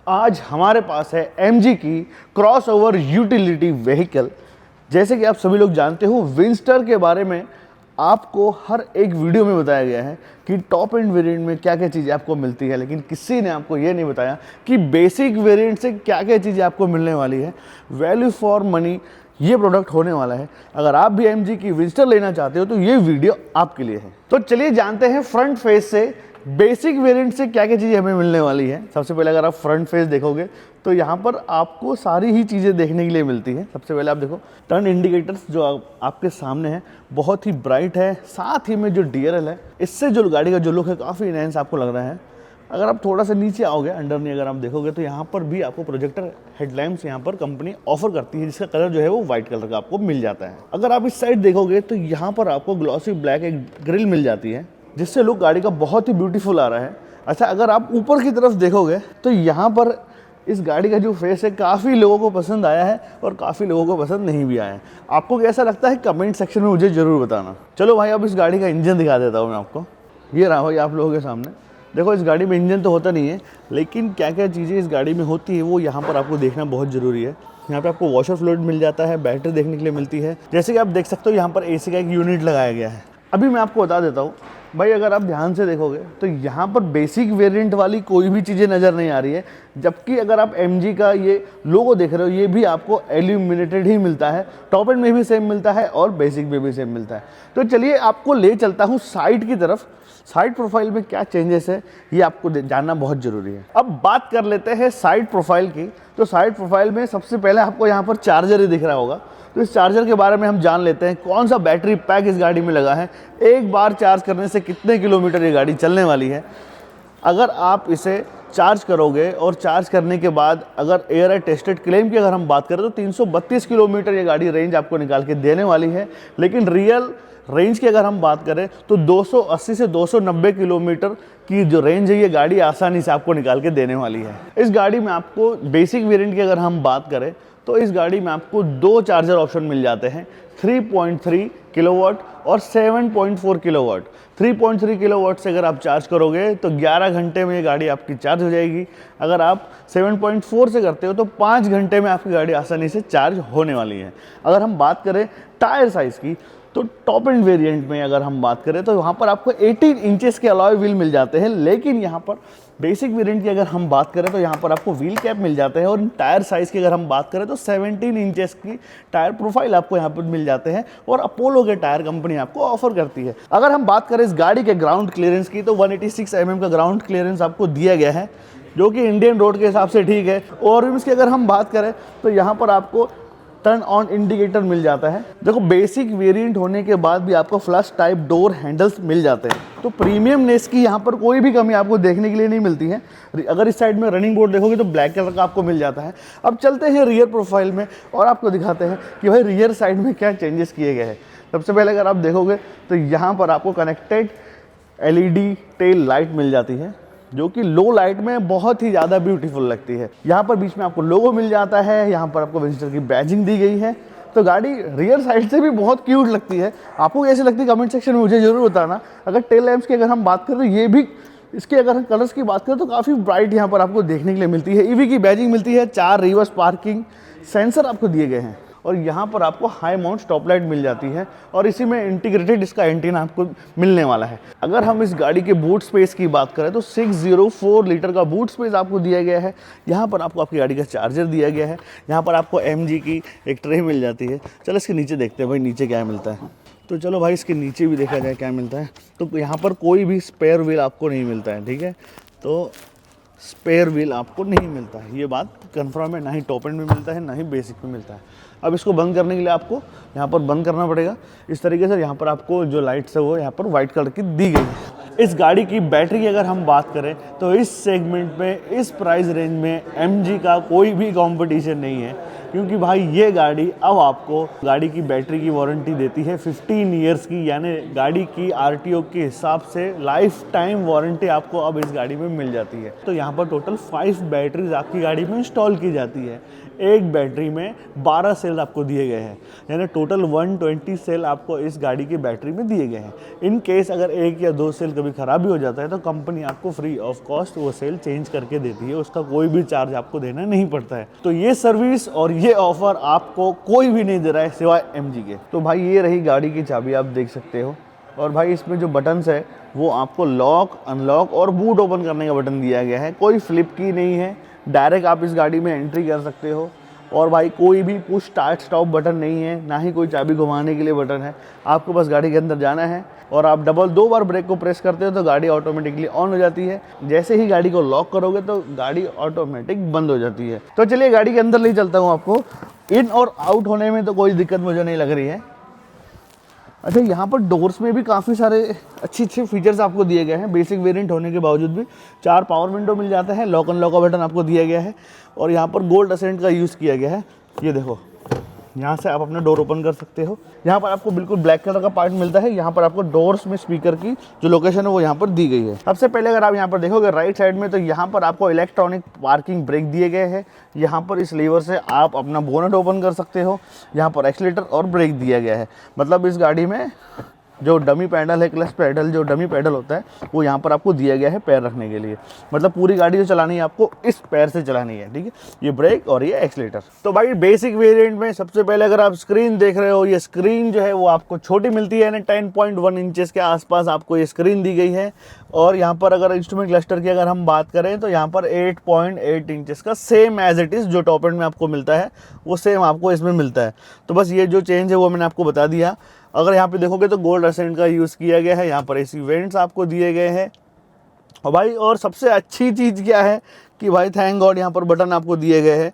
आज हमारे पास है MG की क्रॉसओवर यूटिलिटी व्हीकल। जैसे कि आप सभी लोग जानते हो, विंस्टर के बारे में आपको हर एक वीडियो में बताया गया है कि टॉप एंड वेरिएंट में क्या क्या चीज़ें आपको मिलती है, लेकिन किसी ने आपको ये नहीं बताया कि बेसिक वेरिएंट से क्या क्या चीज़ें आपको मिलने वाली है। वैल्यू फॉर मनी ये प्रोडक्ट होने वाला है। अगर आप भी MG की विंस्टर लेना चाहते हो तो ये वीडियो आपके लिए है। तो चलिए जानते हैं फ्रंट फेस से बेसिक वेरिएंट से क्या क्या चीज़ें हमें मिलने वाली है। सबसे पहले अगर आप फ्रंट फेस देखोगे तो यहाँ पर आपको सारी ही चीज़ें देखने के लिए मिलती हैं। सबसे पहले आप देखो टर्न इंडिकेटर्स जो आपके सामने है बहुत ही ब्राइट है। साथ ही में जो DRL है, इससे जो गाड़ी का जो लुक है काफ़ी इनहेंस आपको लग रहा है। अगर आप थोड़ा सा नीचे आओगे अंडर नहीं, अगर आप देखोगे तो यहाँ पर भी आपको प्रोजेक्टर हेडलैम्प्स यहाँ पर कंपनी ऑफर करती है, जिसका कलर जो है वो व्हाइट कलर का आपको मिल जाता है। अगर आप इस साइड देखोगे तो यहाँ पर आपको ग्लॉसी ब्लैक एक ग्रिल मिल जाती है, जिससे लुक गाड़ी का बहुत ही ब्यूटीफुल आ रहा है। अच्छा, अगर आप ऊपर की तरफ देखोगे तो यहाँ पर इस गाड़ी का जो फेस है काफ़ी लोगों को पसंद आया है और काफ़ी लोगों को पसंद नहीं भी आया है। आपको कैसा लगता है कमेंट सेक्शन में मुझे ज़रूर बताना। चलो भाई, अब इस गाड़ी का इंजन दिखा देता हूँ मैं आपको। ये रहा भाई आप लोगों के सामने। देखो, इस गाड़ी में इंजन तो होता नहीं है, लेकिन क्या क्या चीज़ें इस गाड़ी में होती है वो यहाँ पर आपको देखना बहुत ज़रूरी है। यहाँ पे आपको वॉशर फ्लूइड मिल जाता है, बैटरी देखने के लिए मिलती है। जैसे कि आप देख सकते हो यहाँ पर AC का एक यूनिट लगाया गया है। अभी मैं आपको बता देता हूँ भाई, अगर आप ध्यान से देखोगे तो यहाँ पर बेसिक वेरिएंट वाली कोई भी चीज़ें नज़र नहीं आ रही है, जबकि अगर आप MG का ये लोगो देख रहे हो ये भी आपको एल्यूमिनेटेड ही मिलता है। टॉप एंड में भी सेम मिलता है और बेसिक में भी सेम मिलता है। तो चलिए आपको ले चलता हूँ साइड की तरफ। साइड प्रोफाइल में क्या चेंजेस है ये आपको जानना बहुत ज़रूरी है। अब बात कर लेते हैं साइड प्रोफाइल की। तो साइड प्रोफाइल में सबसे पहले आपको यहाँ पर चार्जर ही दिख रहा होगा। तो इस चार्जर के बारे में हम जान लेते हैं, कौन सा बैटरी पैक इस गाड़ी में लगा है, एक बार चार्ज करने से कितने किलोमीटर ये गाड़ी चलने वाली है। अगर आप इसे चार्ज करोगे और चार्ज करने के बाद अगर एयर टेस्टेड क्लेम की अगर हम बात करें तो 332 किलोमीटर ये गाड़ी रेंज आपको निकाल के देने वाली है। लेकिन रियल रेंज की अगर हम बात करें तो 280 से 290 किलोमीटर की जो रेंज है ये गाड़ी आसानी से आपको निकाल के देने वाली है। इस गाड़ी में आपको बेसिक वेरिएंट की अगर हम बात करें तो इस गाड़ी में आपको दो चार्जर ऑप्शन मिल जाते हैं, 3.3 किलोवाट और 7.4 किलोवाट। 3.3 किलोवाट से अगर आप चार्ज करोगे तो 11 घंटे में ये गाड़ी आपकी चार्ज हो जाएगी। अगर आप 7.4 से करते हो तो 5 घंटे में आपकी गाड़ी आसानी से चार्ज होने वाली है। अगर हम बात करें टायर साइज़ की तो टॉप एंड वेरिएंट में अगर हम बात करें तो वहाँ पर आपको 18 इंचेस के अलॉय व्हील मिल जाते हैं। लेकिन यहाँ पर बेसिक वेरिएंट की अगर हम बात करें तो यहाँ पर आपको व्हील कैप मिल जाते हैं। और टायर साइज़ की अगर हम बात करें तो 17 इंचेस की टायर प्रोफाइल आपको यहाँ पर मिल जाते हैं और अपोलो के टायर कंपनी आपको ऑफर करती है। अगर हम बात करें इस गाड़ी के ग्राउंड क्लियरेंस की तो 186 mm का ग्राउंड क्लियरेंस आपको दिया गया है, जो कि इंडियन रोड के हिसाब से ठीक है। और इसकी अगर हम बात करें तो यहाँ पर आपको टर्न ऑन इंडिकेटर मिल जाता है। देखो, बेसिक वेरिएंट होने के बाद भी आपको फ्लश टाइप डोर हैंडल्स मिल जाते हैं। तो प्रीमियमनेस की यहाँ पर कोई भी कमी आपको देखने के लिए नहीं मिलती है। अगर इस साइड में रनिंग बोर्ड देखोगे तो ब्लैक कलर का आपको मिल जाता है। अब चलते हैं रियर प्रोफाइल में और आपको दिखाते हैं कि भाई रियर साइड में क्या चेंजेस किए गए हैं। सबसे पहले अगर आप देखोगे तो यहाँ पर आपको कनेक्टेड LED टेल लाइट मिल जाती है, जो कि लो लाइट में बहुत ही ज़्यादा ब्यूटीफुल लगती है। यहाँ पर बीच में आपको लोगो मिल जाता है, यहाँ पर आपको विजिटर की बैजिंग दी गई है। तो गाड़ी रियर साइड से भी बहुत क्यूट लगती है। आपको कैसी लगती है कमेंट सेक्शन में मुझे ज़रूर बताना। अगर टेल लैम्प्स की अगर हम बात करें तो ये भी, इसके अगर हम कलर्स की बात करें तो काफ़ी ब्राइट यहाँ पर आपको देखने के लिए मिलती है। EV की बैजिंग मिलती है, 4 रिवर्स पार्किंग सेंसर आपको दिए गए हैं और यहाँ पर आपको हाई माउंट स्टॉप लाइट मिल जाती है और इसी में इंटीग्रेटेड इसका एंटीना आपको मिलने वाला है। अगर हम इस गाड़ी के बूट स्पेस की बात करें तो 604 लीटर का बूट स्पेस आपको दिया गया है। यहाँ पर आपको आपकी गाड़ी का चार्जर दिया गया है। यहाँ पर आपको MG की एक ट्रे मिल जाती है। चलो इसके नीचे देखते हैं भाई नीचे क्या मिलता है। तो चलो भाई इसके नीचे भी देखा जाए क्या मिलता है। तो यहाँ पर कोई भी स्पेयर व्हील आपको नहीं मिलता है, ठीक है। तो स्पेयर व्हील आपको नहीं मिलता है, ये बात कंफर्म है। ना ही टॉप एंड में मिलता है, ना ही बेसिक में मिलता है। अब इसको बंद करने के लिए आपको यहाँ पर बंद करना पड़ेगा इस तरीके से। यहाँ पर आपको जो लाइट्स है वो यहाँ पर वाइट कलर की दी गई है। इस गाड़ी की बैटरी की अगर हम बात करें तो इस सेगमेंट में, इस प्राइस रेंज में MG का कोई भी कंपटीशन नहीं है, क्योंकि भाई ये गाड़ी अब आपको गाड़ी की बैटरी की वारंटी देती है 15 ईयर्स की, यानी गाड़ी की RTO के हिसाब से लाइफ टाइम वारंटी आपको अब इस गाड़ी में मिल जाती है। तो यहाँ पर टोटल 5 बैटरीज आपकी गाड़ी में इंस्टॉल की जाती है। एक बैटरी में 12 सेल आपको दिए गए हैं, यानी टोटल 120 सेल आपको इस गाड़ी की बैटरी में दिए गए हैं। इन केस अगर एक या दो सेल कभी ख़राब भी हो जाता है तो कंपनी आपको फ्री ऑफ कॉस्ट वो सेल चेंज करके देती है, उसका कोई भी चार्ज आपको देना नहीं पड़ता है। तो ये सर्विस और ये ऑफर आपको कोई भी नहीं दे रहा है सिवाय MG के। तो भाई ये रही गाड़ी की चाबी, आप देख सकते हो। और भाई इसमें जो बटन्स है वो आपको लॉक, अनलॉक और बूट ओपन करने का बटन दिया गया है। कोई फ्लिप की नहीं है, डायरेक्ट आप इस गाड़ी में एंट्री कर सकते हो। और भाई कोई भी पुश स्टार्ट स्टॉप बटन नहीं है, ना ही कोई चाबी घुमाने के लिए बटन है। आपको बस गाड़ी के अंदर जाना है और आप दो बार ब्रेक को प्रेस करते हो तो गाड़ी ऑटोमेटिकली ऑन हो जाती है। जैसे ही गाड़ी को लॉक करोगे तो गाड़ी ऑटोमेटिक बंद हो जाती है। तो चलिए गाड़ी के अंदर ले चलता हूँ आपको। इन और आउट होने में तो कोई दिक्कत मुझे नहीं लग रही है। अच्छा, यहाँ पर डोर्स में भी काफ़ी सारे अच्छे फीचर्स आपको दिए गए हैं। बेसिक वेरिएंट होने के बावजूद भी 4 पावर विंडो मिल जाता है, लॉक अनलॉक का बटन आपको दिया गया है और यहाँ पर गोल्ड असेंट का यूज़ किया गया है। ये देखो, यहाँ से आप अपना डोर ओपन कर सकते हो। यहाँ पर आपको बिल्कुल ब्लैक कलर का पार्ट मिलता है। यहाँ पर आपको डोर्स में स्पीकर की जो लोकेशन है वो यहाँ पर दी गई है। सबसे पहले अगर आप यहाँ पर देखोगे राइट साइड में, तो यहाँ पर आपको इलेक्ट्रॉनिक पार्किंग ब्रेक दिए गए हैं। यहाँ पर इस लीवर से आप अपना बोनट ओपन कर सकते हो। यहाँ पर एक्सीलेटर और ब्रेक दिया गया है। मतलब इस गाड़ी में जो डमी पैडल है, क्लच पैडल, जो डमी पैडल होता है वो यहाँ पर आपको दिया गया है पैर रखने के लिए। मतलब पूरी गाड़ी जो चलानी है आपको इस पैर से चलानी है, ठीक है। ये ब्रेक और ये एक्सीलेटर। तो भाई बेसिक वेरिएंट में सबसे पहले अगर आप स्क्रीन देख रहे हो, ये स्क्रीन जो है वो आपको छोटी मिलती है, यानी 10.1 इंचेस के आसपास आपको ये स्क्रीन दी गई है। और यहाँ पर अगर इंस्ट्रूमेंट क्लस्टर की अगर हम बात करें तो यहाँ पर 8.8 इंचेस का सेम एज इट इज़ जो टॉप एंड में आपको मिलता है वो सेम आपको इसमें मिलता है। तो बस ये जो चेंज है वो मैंने आपको बता दिया। अगर यहाँ पे देखोगे तो गोल्ड असेंट का यूज़ किया गया है। यहाँ पर AC वेंट्स आपको दिए गए हैं। और भाई और सबसे अच्छी चीज़ क्या है कि भाई थैंक गॉड यहाँ पर बटन आपको दिए गए हैं।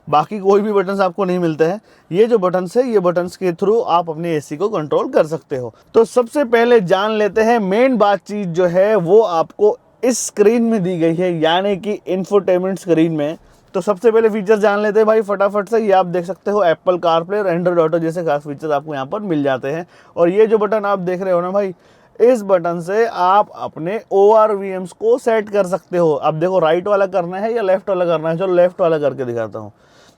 बाकी कोई भी बटन्स आपको नहीं मिलते हैं। ये जो बटन्स है, ये बटन्स के थ्रू आप अपने AC को कंट्रोल कर सकते हो। तो सबसे पहले जान लेते हैं मेन बातचीत जो है वो आपको इस स्क्रीन में दी गई है, यानी कि इंफोटेनमेंट स्क्रीन में। तो सबसे पहले फीचर जान लेते हैं भाई फटाफट से। ये आप देख सकते हो एप्पल कारप्ले और एंड्रॉइड ऑटो जैसे खास फीचर आपको यहाँ पर मिल जाते हैं। और ये जो बटन आप देख रहे हो ना भाई, इस बटन से आप अपने ORVMs को सेट कर सकते हो। अब देखो राइट वाला करना है या लेफ्ट वाला करना है। चलो लेफ्ट वाला करके दिखाता हूँ।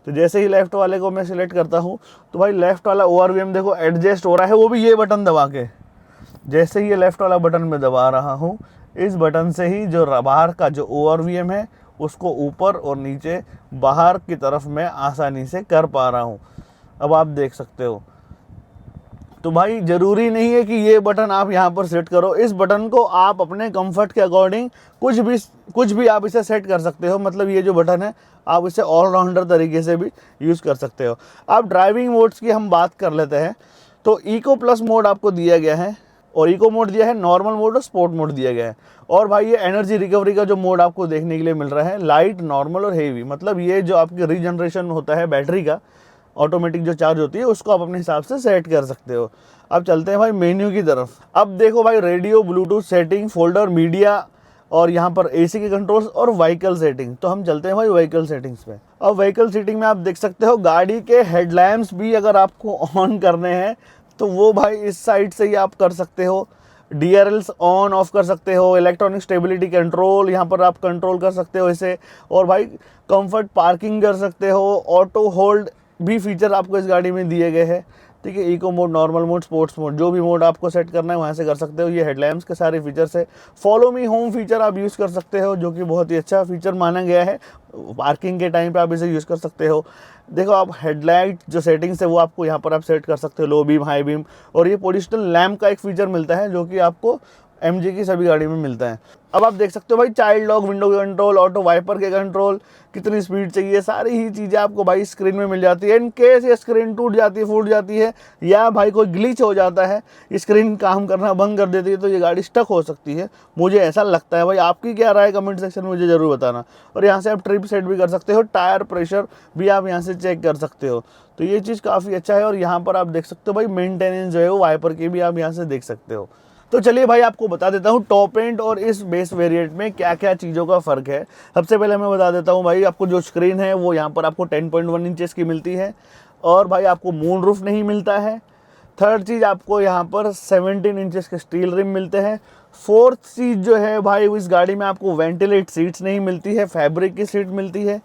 तो जैसे ही लेफ्ट वाले को मैं सिलेक्ट करता हूँ तो भाई लेफ्ट वाला ORVM देखो एडजस्ट हो रहा है, वो भी ये बटन दबा के। जैसे ही ये लेफ्ट वाला बटन मैं दबा रहा हूँ, इस बटन से ही जो बाहर का जो ORVM है उसको ऊपर और नीचे बाहर की तरफ मैं आसानी से कर पा रहा हूँ। अब आप देख सकते हो। तो भाई ज़रूरी नहीं है कि ये बटन आप यहाँ पर सेट करो। इस बटन को आप अपने कंफर्ट के अकॉर्डिंग कुछ भी आप इसे सेट कर सकते हो। मतलब ये जो बटन है आप इसे ऑलराउंडर तरीके से भी यूज़ कर सकते हो। अब ड्राइविंग मोड्स की हम बात कर लेते हैं। तो इको प्लस मोड आपको दिया गया है और इको मोड दिया है, नॉर्मल मोड और स्पोर्ट मोड दिया गया है। और भाई ये एनर्जी रिकवरी का जो मोड आपको देखने के लिए मिल रहा है, लाइट, नॉर्मल और हेवी। मतलब ये जो आपकी रीजनरेशन होता है बैटरी का, ऑटोमेटिक जो चार्ज होती है, उसको आप अपने हिसाब से सेट कर सकते हो। अब चलते हैं भाई मेन्यू की तरफ। अब देखो भाई radio, Bluetooth setting, folder, media और यहाँ पर AC के कंट्रोल्स और व्हीकल सेटिंग। तो हम चलते हैं भाई व्हीकल सेटिंग्स पे। अब व्हीकल सेटिंग में आप देख सकते हो गाड़ी के हेडलैम्प्स भी अगर आपको ऑन करने हैं तो वो भाई इस साइड से ही आप कर सकते हो। DRLs ऑन ऑफ कर सकते हो। इलेक्ट्रॉनिक स्टेबिलिटी कंट्रोल यहाँ पर आप कंट्रोल कर सकते हो इसे। और भाई कंफर्ट पार्किंग कर सकते हो। ऑटो होल्ड भी फीचर आपको इस गाड़ी में दिए गए हैं, ठीक है। Eco mode, normal mode, sports mode, जो भी मोड आपको सेट करना है वहाँ से कर सकते हो। ये हेडलैम्प्स के सारे फीचर्स है। फॉलो मी होम फीचर आप यूज़ कर सकते हो, जो कि बहुत ही अच्छा फीचर माना गया है। पार्किंग के टाइम पे आप इसे यूज़ कर सकते हो। देखो आप हेडलाइट जो सेटिंग्स है वो आपको यहाँ पर आप सेट कर सकते हो, लो बीम, हाई बीम। और ये पोजिशनल लैम्प का एक फीचर मिलता है जो कि आपको MG की सभी गाड़ी में मिलता है। अब आप देख सकते हो भाई चाइल्ड लॉक, विंडो के कंट्रोल, ऑटो वाइपर के कंट्रोल, कितनी स्पीड चाहिए, सारी ही चीज़ें आपको भाई स्क्रीन में मिल जाती है। इन केस ये स्क्रीन टूट जाती है, फूट जाती है या भाई कोई ग्लिच हो जाता है, स्क्रीन काम करना बंद कर देती है, तो ये गाड़ी स्टक हो सकती है। मुझे ऐसा लगता है। भाई आपकी क्या राय कमेंट सेक्शन में मुझे ज़रूर बताना। और यहाँ से आप ट्रिप सेट भी कर सकते हो, टायर प्रेशर भी आप यहाँ से चेक कर सकते हो। तो ये चीज़ काफ़ी अच्छा है। और यहाँ पर आप देख सकते हो भाई मेंटेनेंस जो है वो वाइपर की भी आप यहाँ से देख सकते हो। तो चलिए भाई आपको बता देता हूँ टॉप एंड और इस बेस वेरिएंट में क्या क्या चीज़ों का फ़र्क है। सबसे पहले मैं बता देता हूँ भाई, आपको जो स्क्रीन है वो यहाँ पर आपको 10.1 इंचेस की मिलती है और भाई आपको मून रूफ नहीं मिलता है। थर्ड चीज़, आपको यहाँ पर 17 इंचेस के स्टील रिम मिलते हैं। फोर्थ चीज़ जो है भाई, इस गाड़ी में आपको वेंटिलेट सीट्स नहीं मिलती है, फैब्रिक की सीट मिलती है।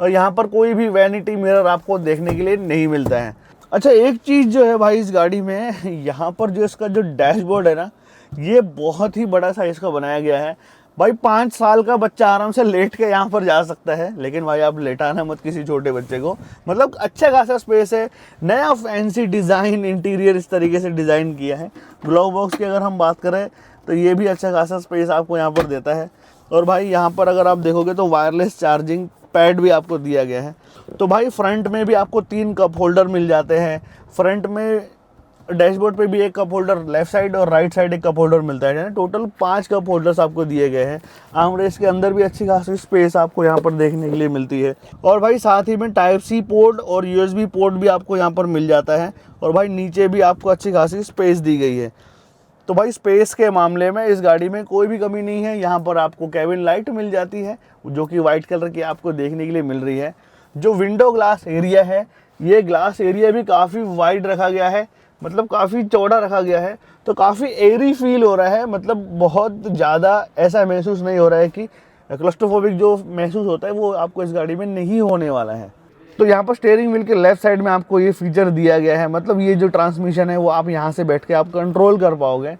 और यहाँ पर कोई भी वैनिटी मिरर आपको देखने के लिए नहीं मिलता है। अच्छा, एक चीज़ जो है भाई इस गाड़ी में, यहाँ पर जो इसका जो डैशबोर्ड है ना, ये बहुत ही बड़ा साइज का बनाया गया है। भाई 5 साल का बच्चा आराम से लेट के यहाँ पर जा सकता है, लेकिन भाई आप लेटाना मत किसी छोटे बच्चे को। मतलब अच्छा खासा स्पेस है, नया फैंसी डिज़ाइन, इंटीरियर इस तरीके से डिज़ाइन किया है। ग्लव बॉक्स की अगर हम बात करें तो ये भी अच्छा खासा स्पेस आपको यहाँ पर देता है। और भाई यहाँ पर अगर आप देखोगे तो वायरलेस चार्जिंग पैड भी आपको दिया गया है। तो भाई फ्रंट में भी आपको 3 कप होल्डर मिल जाते हैं। फ्रंट में डैशबोर्ड पे भी एक कप होल्डर, लेफ्ट साइड और राइट साइड एक कप होल्डर मिलता है। टोटल 5 कप होल्डर्स आपको दिए गए हैं। आर्मरेस्ट के अंदर भी अच्छी खासी स्पेस आपको यहाँ पर देखने के लिए मिलती है। और भाई साथ ही में टाइप सी पोर्ट और यूएसबी पोर्ट भी आपको यहाँ पर मिल जाता है। और भाई नीचे भी आपको अच्छी खासी स्पेस दी गई है। तो भाई स्पेस के मामले में इस गाड़ी में कोई भी कमी नहीं है। यहाँ पर आपको केबिन लाइट मिल जाती है जो कि वाइट कलर की आपको देखने के लिए मिल रही है। जो विंडो ग्लास एरिया है, ये ग्लास एरिया भी काफ़ी वाइड रखा गया है, मतलब काफ़ी चौड़ा रखा गया है। तो काफ़ी एयरी फील हो रहा है, मतलब बहुत ज़्यादा ऐसा महसूस नहीं हो रहा है कि क्लस्ट्रोफोबिक जो महसूस होता है वो आपको इस गाड़ी में नहीं होने वाला है। तो यहाँ पर स्टीयरिंग व्हील के लेफ्ट साइड में आपको ये फीचर दिया गया है, मतलब ये जो ट्रांसमिशन है वो आप यहाँ से बैठ के आप कंट्रोल कर पाओगे।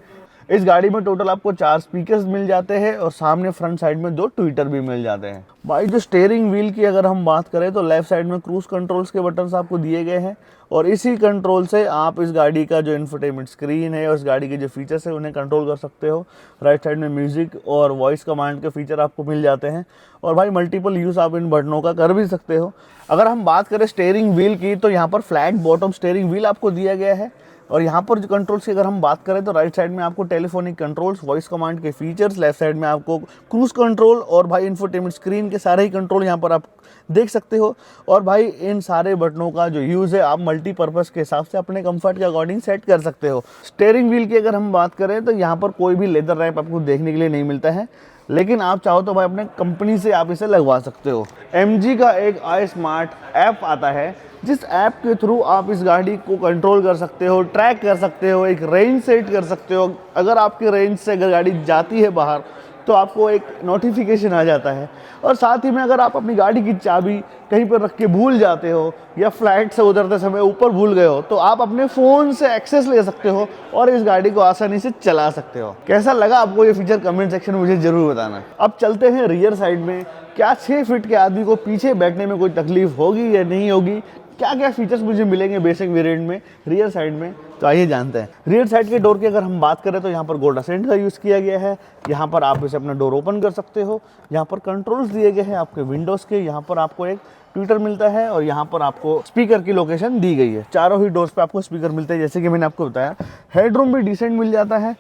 इस गाड़ी में टोटल आपको 4 स्पीकर्स मिल जाते हैं और सामने फ्रंट साइड में 2 ट्विटर भी मिल जाते हैं। भाई जो स्टीयरिंग व्हील की अगर हम बात करें तो लेफ्ट साइड में क्रूज कंट्रोल्स के बटन्स आपको दिए गए हैं और इसी कंट्रोल से आप इस गाड़ी का जो इंफोटेनमेंट स्क्रीन है और इस गाड़ी के जो फीचर्स है उन्हें कंट्रोल कर सकते हो। राइट साइड में म्यूजिक और वॉइस कमांड के फीचर आपको मिल जाते हैं और भाई मल्टीपल यूज़ आप इन बटनों का कर भी सकते हो। अगर हम बात करें स्टीयरिंग व्हील की तो यहाँ पर फ्लैट बॉटम स्टीयरिंग व्हील आपको दिया गया है। और यहाँ पर जो कंट्रोल्स की अगर हम बात करें तो राइट साइड में आपको टेलीफोनिक कंट्रोल्स, वॉइस कमांड के फीचर्स, लेफ्ट साइड में आपको क्रूज कंट्रोल और भाई इंफोटेनमेंट स्क्रीन के सारे ही कंट्रोल यहाँ पर आप देख सकते हो। और भाई इन सारे बटनों का जो यूज़ है आप मल्टीपर्पज़ के हिसाब से अपने कंफर्ट के अकॉर्डिंग सेट कर सकते हो। स्टीयरिंग व्हील की अगर हम बात करें तो यहाँ पर कोई भी लेदर रैप आपको देखने के लिए नहीं मिलता है, लेकिन आप चाहो तो भाई अपने कंपनी से आप इसे लगवा सकते हो। MG का एक आई स्मार्ट ऐप आता है जिस ऐप के थ्रू आप इस गाड़ी को कंट्रोल कर सकते हो, ट्रैक कर सकते हो, एक रेंज सेट कर सकते हो। अगर आपके रेंज से अगर गाड़ी जाती है बाहर तो आपको एक नोटिफिकेशन आ जाता है। और साथ ही में अगर आप अपनी गाड़ी की चाबी कहीं पर रख के भूल जाते हो या फ्लाइट से उतरते समय ऊपर भूल गए हो तो आप अपने फ़ोन से एक्सेस ले सकते हो और इस गाड़ी को आसानी से चला सकते हो। कैसा लगा आपको ये फीचर कमेंट सेक्शन में मुझे ज़रूर बताना। अब चलते हैं रियर साइड में। क्या 6 फीट के आदमी को पीछे बैठने में कोई तकलीफ होगी या नहीं होगी, क्या क्या फीचर्स मुझे मिलेंगे बेसिक वेरिएंट में रियर साइड में, तो आइए जानते हैं। रियर साइड के डोर की अगर हम बात करें तो यहाँ पर गोल्ड असेंट का यूज़ किया गया है। यहाँ पर आप इसे अपना डोर ओपन कर सकते हो। यहाँ पर कंट्रोल्स दिए गए हैं आपके विंडोज़ के। यहाँ पर आपको एक ट्विटर मिलता है और यहाँ पर आपको स्पीकर की लोकेशन दी गई है। चारों ही डोर्स पे आपको स्पीकर मिलते हैं जैसे कि मैंने आपको बताया। हेडरूम भी डिसेंट मिल जाता है।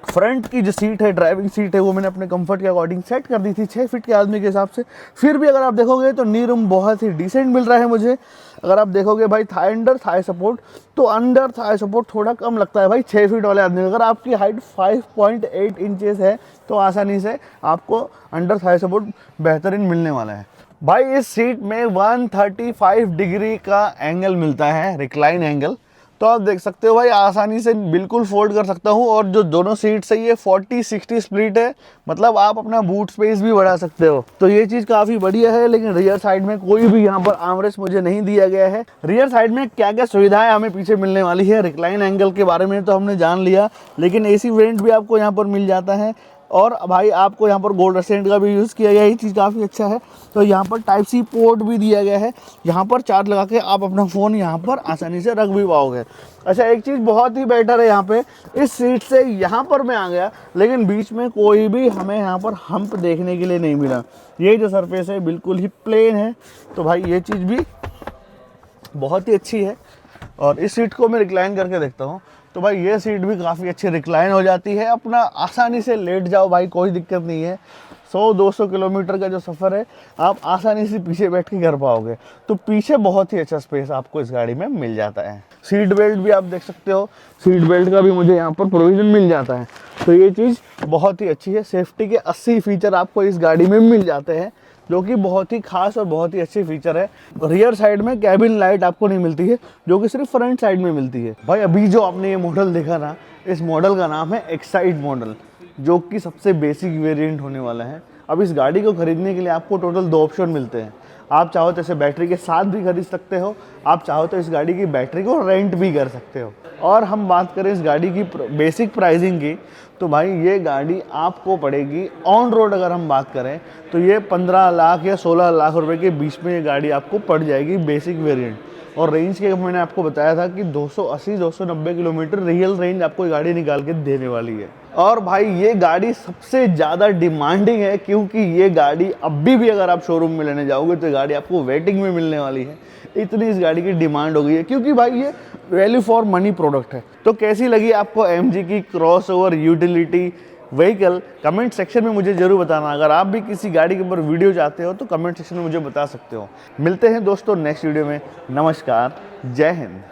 फ्रंट की जो सीट है, ड्राइविंग सीट है, वो मैंने अपने कंफर्ट के अकॉर्डिंग सेट कर दी थी 6 फीट के आदमी के हिसाब से। फिर भी अगर आप देखोगे तो नी रूम बहुत ही डिसेंट मिल रहा है मुझे। अगर आप देखोगे भाई अंडर थाई सपोर्ट, तो अंडर थाई सपोर्ट थोड़ा कम लगता है भाई 6 फीट वाले आदमी। अगर आपकी हाइट 5.8 इंचेस है तो आसानी से आपको अंडर थाई सपोर्ट बेहतरीन मिलने वाला है। भाई इस सीट में 135 डिग्री का एंगल मिलता है, रिक्लाइन एंगल। तो आप देख सकते हो भाई आसानी से बिल्कुल फोल्ड कर सकता हूँ। और जो दोनों सीट्स है ये 40-60 स्प्लिट है, मतलब आप अपना बूट स्पेस भी बढ़ा सकते हो। तो ये चीज़ काफ़ी बढ़िया है। लेकिन रियर साइड में कोई भी यहाँ पर आर्मरेस्ट मुझे नहीं दिया गया है। रियर साइड में क्या क्या सुविधाएं हमें पीछे मिलने वाली है, रिक्लाइन एंगल के बारे में तो हमने जान लिया, लेकिन AC वेरिएंट भी आपको यहाँ पर मिल जाता है। और भाई आपको यहाँ पर गोल्ड असेंट का भी यूज़ किया गया है, ये चीज़ काफ़ी अच्छा है। तो यहाँ पर टाइप सी पोर्ट भी दिया गया है, यहाँ पर चार्ज लगा के आप अपना फ़ोन यहाँ पर आसानी से रख भी पाओगे। अच्छा, एक चीज़ बहुत ही बेटर है यहाँ पे, इस सीट से यहाँ पर मैं आ गया लेकिन बीच में कोई भी हमें यहाँ पर हम्प देखने के लिए नहीं मिला। ये जो सरफेस है बिल्कुल ही प्लेन है, तो भाई ये चीज़ भी बहुत ही अच्छी है। और इस सीट को मैं रिक्लाइन करके देखता हूँ तो भाई ये सीट भी काफ़ी अच्छी रिक्लाइन हो जाती है। अपना आसानी से लेट जाओ भाई, कोई दिक्कत नहीं है। 100-200 किलोमीटर का जो सफ़र है आप आसानी से पीछे बैठ के कर पाओगे। तो पीछे बहुत ही अच्छा स्पेस आपको इस गाड़ी में मिल जाता है। सीट बेल्ट भी आप देख सकते हो, सीट बेल्ट का भी मुझे यहाँ पर प्रोविज़न मिल जाता है। तो ये चीज़ बहुत ही अच्छी है। सेफ्टी के 80 फीचर आपको इस गाड़ी में मिल जाते हैं, जो कि बहुत ही खास और बहुत ही अच्छी फीचर है। रियर साइड में कैबिन लाइट आपको नहीं मिलती है, जो कि सिर्फ फ्रंट साइड में मिलती है। भाई अभी जो आपने ये मॉडल देखा ना, इस मॉडल का नाम है एक्साइड मॉडल, जो कि सबसे बेसिक वेरिएंट होने वाला है। अब इस गाड़ी को खरीदने के लिए आपको टोटल 2 ऑप्शन मिलते हैं। आप चाहो तो इसे बैटरी के साथ भी खरीद सकते हो, आप चाहो तो इस गाड़ी की बैटरी को रेंट भी कर सकते हो। और हम बात करें इस गाड़ी की बेसिक प्राइसिंग की, तो भाई ये गाड़ी आपको पड़ेगी ऑन रोड, अगर हम बात करें तो ये 15 लाख या 16 लाख रुपए के बीच में ये गाड़ी आपको पड़ जाएगी बेसिक वेरिएंट। और रेंज के मैंने आपको बताया था कि 280-290 किलोमीटर रियल रेंज आपको ये गाड़ी निकाल के देने वाली है। और भाई ये गाड़ी सबसे ज़्यादा डिमांडिंग है, क्योंकि ये गाड़ी अभी भी अगर आप शोरूम में लेने जाओगे तो ये गाड़ी आपको वेटिंग में मिलने वाली है। इतनी इस गाड़ी की डिमांड हो गई है, क्योंकि भाई ये वैल्यू फॉर मनी प्रोडक्ट है। तो कैसी लगी आपको MG की crossover utility vehicle, comment section में मुझे जरूर बताना। अगर आप भी किसी गाड़ी के ऊपर वीडियो चाहते हो तो कमेंट सेक्शन में मुझे बता सकते हो। मिलते हैं दोस्तों नेक्स्ट वीडियो में। नमस्कार, जय हिंद।